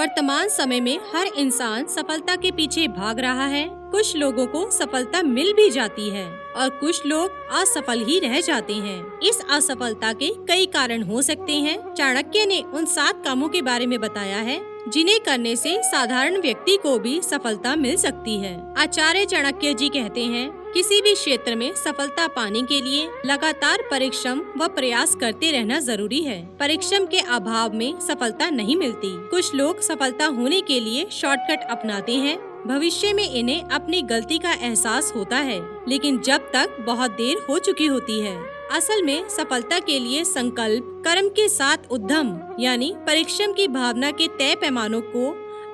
वर्तमान समय में हर इंसान सफलता के पीछे भाग रहा है। कुछ लोगों को सफलता मिल भी जाती है और कुछ लोग असफल ही रह जाते हैं। इस असफलता के कई कारण हो सकते हैं। चाणक्य ने उन 7 कामों के बारे में बताया है जिन्हें करने से साधारण व्यक्ति को भी सफलता मिल सकती है। आचार्य चाणक्य जी कहते हैं, किसी भी क्षेत्र में सफलता पाने के लिए लगातार परिश्रम व प्रयास करते रहना जरूरी है। परिश्रम के अभाव में सफलता नहीं मिलती। कुछ लोग सफलता होने के लिए शॉर्टकट अपनाते हैं। भविष्य में इन्हें अपनी गलती का एहसास होता है, लेकिन जब तक बहुत देर हो चुकी होती है। असल में सफलता के लिए संकल्प, कर्म के साथ उद्यम यानी परिश्रम की भावना के तय पैमानों को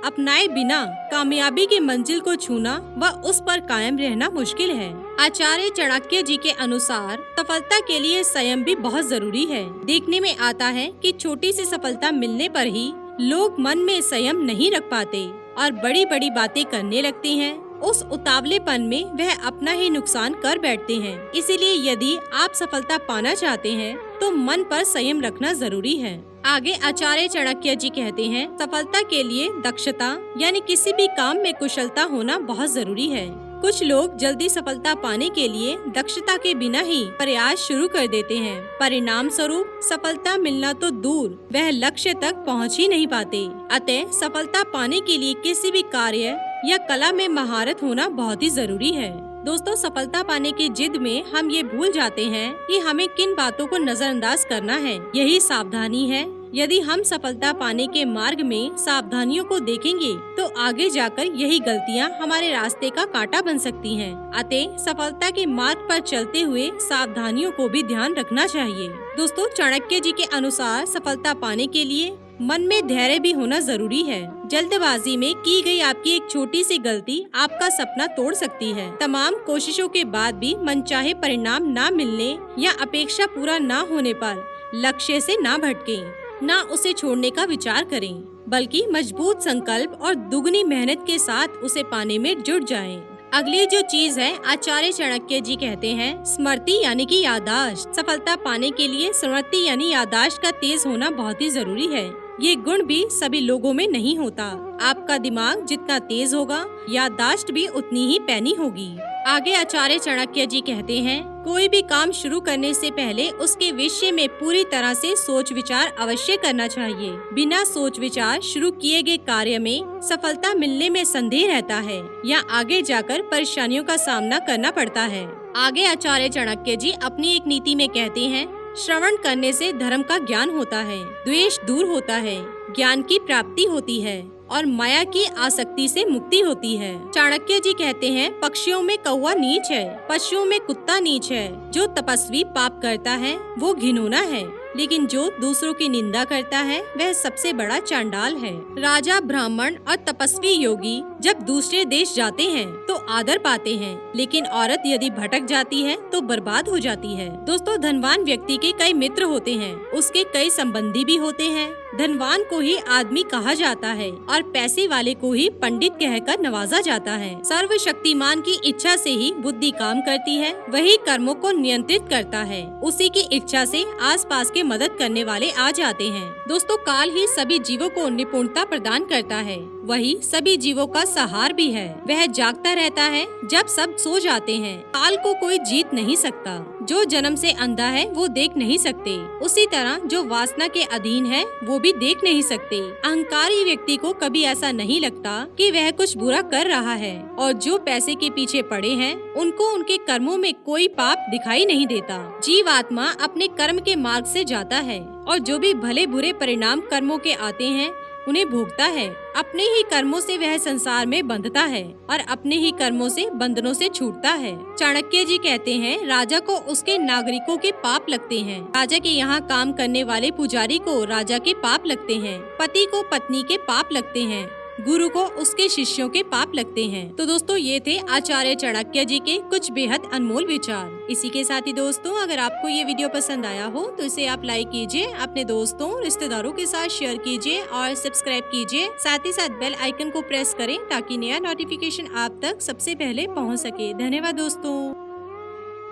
अपनाए बिना कामयाबी की मंजिल को छूना व उस पर कायम रहना मुश्किल है। आचार्य चाणक्य जी के अनुसार सफलता के लिए संयम भी बहुत जरूरी है। देखने में आता है कि छोटी सी सफलता मिलने पर ही लोग मन में संयम नहीं रख पाते और बड़ी बड़ी बातें करने लगते हैं। उस उतावलेपन में वह अपना ही नुकसान कर बैठते हैं। इसीलिए यदि आप सफलता पाना चाहते हैं तो मन पर संयम रखना जरूरी है। आगे आचार्य चाणक्य जी कहते हैं, सफलता के लिए दक्षता यानी किसी भी काम में कुशलता होना बहुत जरूरी है। कुछ लोग जल्दी सफलता पाने के लिए दक्षता के बिना ही प्रयास शुरू कर देते हैं। परिणाम स्वरूप सफलता मिलना तो दूर, वह लक्ष्य तक पहुंच ही नहीं पाते। अतः सफलता पाने के लिए किसी भी कार्य या कला में महारत होना बहुत ही जरूरी है। दोस्तों, सफलता पाने की जिद में हम ये भूल जाते हैं कि हमें किन बातों को नजरअंदाज करना है। यही सावधानी है। यदि हम सफलता पाने के मार्ग में सावधानियों को देखेंगे तो आगे जाकर यही गलतियां हमारे रास्ते का कांटा बन सकती हैं। अतः सफलता के मार्ग पर चलते हुए सावधानियों को भी ध्यान रखना चाहिए। दोस्तों, चाणक्य जी के अनुसार सफलता पाने के लिए मन में धैर्य भी होना जरूरी है। जल्दबाजी में की गई आपकी एक छोटी सी गलती आपका सपना तोड़ सकती है। तमाम कोशिशों के बाद भी मनचाहे परिणाम न मिलने या अपेक्षा पूरा न होने पर लक्ष्य से न भटकें, न उसे छोड़ने का विचार करें, बल्कि मजबूत संकल्प और दुगनी मेहनत के साथ उसे पाने में जुट जाएं। अगली जो चीज है, आचार्य चाणक्य जी कहते हैं, स्मृति यानी कि याददाश्त। सफलता पाने के लिए स्मृति यानी याददाश्त का तेज होना बहुत ही जरूरी है। ये गुण भी सभी लोगों में नहीं होता। आपका दिमाग जितना तेज होगा, याददाश्त भी उतनी ही पैनी होगी। आगे आचार्य चाणक्य जी कहते हैं, कोई भी काम शुरू करने से पहले उसके विषय में पूरी तरह से सोच विचार अवश्य करना चाहिए। बिना सोच विचार शुरू किए गए कार्य में सफलता मिलने में संदेह रहता है या आगे जाकर परेशानियों का सामना करना पड़ता है। आगे आचार्य चाणक्य जी अपनी एक नीति में कहते हैं, श्रवण करने से धर्म का ज्ञान होता है, द्वेष दूर होता है, ज्ञान की प्राप्ति होती है और माया की आसक्ति से मुक्ति होती है। चाणक्य जी कहते हैं, पक्षियों में कौवा नीच है, पशुओं में कुत्ता नीच है। जो तपस्वी पाप करता है वो घिनौना है, लेकिन जो दूसरों की निंदा करता है वह सबसे बड़ा चांडाल है। राजा, ब्राह्मण और तपस्वी योगी जब दूसरे देश जाते हैं तो आदर पाते हैं, लेकिन औरत यदि भटक जाती है तो बर्बाद हो जाती है। दोस्तों, धनवान व्यक्ति के कई मित्र होते हैं, उसके कई संबंधी भी होते हैं। धनवान को ही आदमी कहा जाता है और पैसे वाले को ही पंडित कहकर नवाजा जाता है। सर्वशक्तिमान की इच्छा से ही बुद्धि काम करती है, वही कर्मों को नियंत्रित करता है। उसी की इच्छा से आसपास के मदद करने वाले आ जाते हैं। दोस्तों, काल ही सभी जीवों को निपुणता प्रदान करता है, वही सभी जीवों का सहार भी है। वह जागता रहता है जब सब सो जाते हैं। काल को कोई जीत नहीं सकता। जो जन्म से अंधा है वो देख नहीं सकते, उसी तरह जो वासना के अधीन है वो भी देख नहीं सकते। अहंकारी व्यक्ति को कभी ऐसा नहीं लगता कि वह कुछ बुरा कर रहा है, और जो पैसे के पीछे पड़े हैं उनको उनके कर्मों में कोई पाप दिखाई नहीं देता। जीवात्मा अपने कर्म के मार्ग से जाता है और जो भी भले बुरे परिणाम कर्मों के आते हैं उन्हें भोगता है। अपने ही कर्मों से वह संसार में बंधता है और अपने ही कर्मों से बंधनों से छूटता है। चाणक्य जी कहते हैं, राजा को उसके नागरिकों के पाप लगते हैं, राजा के यहाँ काम करने वाले पुजारी को राजा के पाप लगते हैं, पति को पत्नी के पाप लगते हैं, गुरु को उसके शिष्यों के पाप लगते हैं। तो दोस्तों, ये थे आचार्य चाणक्य जी के कुछ बेहद अनमोल विचार। इसी के साथ ही दोस्तों, अगर आपको ये वीडियो पसंद आया हो तो इसे आप लाइक कीजिए, अपने दोस्तों रिश्तेदारों के साथ शेयर कीजिए और सब्सक्राइब कीजिए। साथ ही साथ बेल आइकन को प्रेस करें ताकि नया नोटिफिकेशन आप तक सबसे पहले पहुँच सके। धन्यवाद दोस्तों।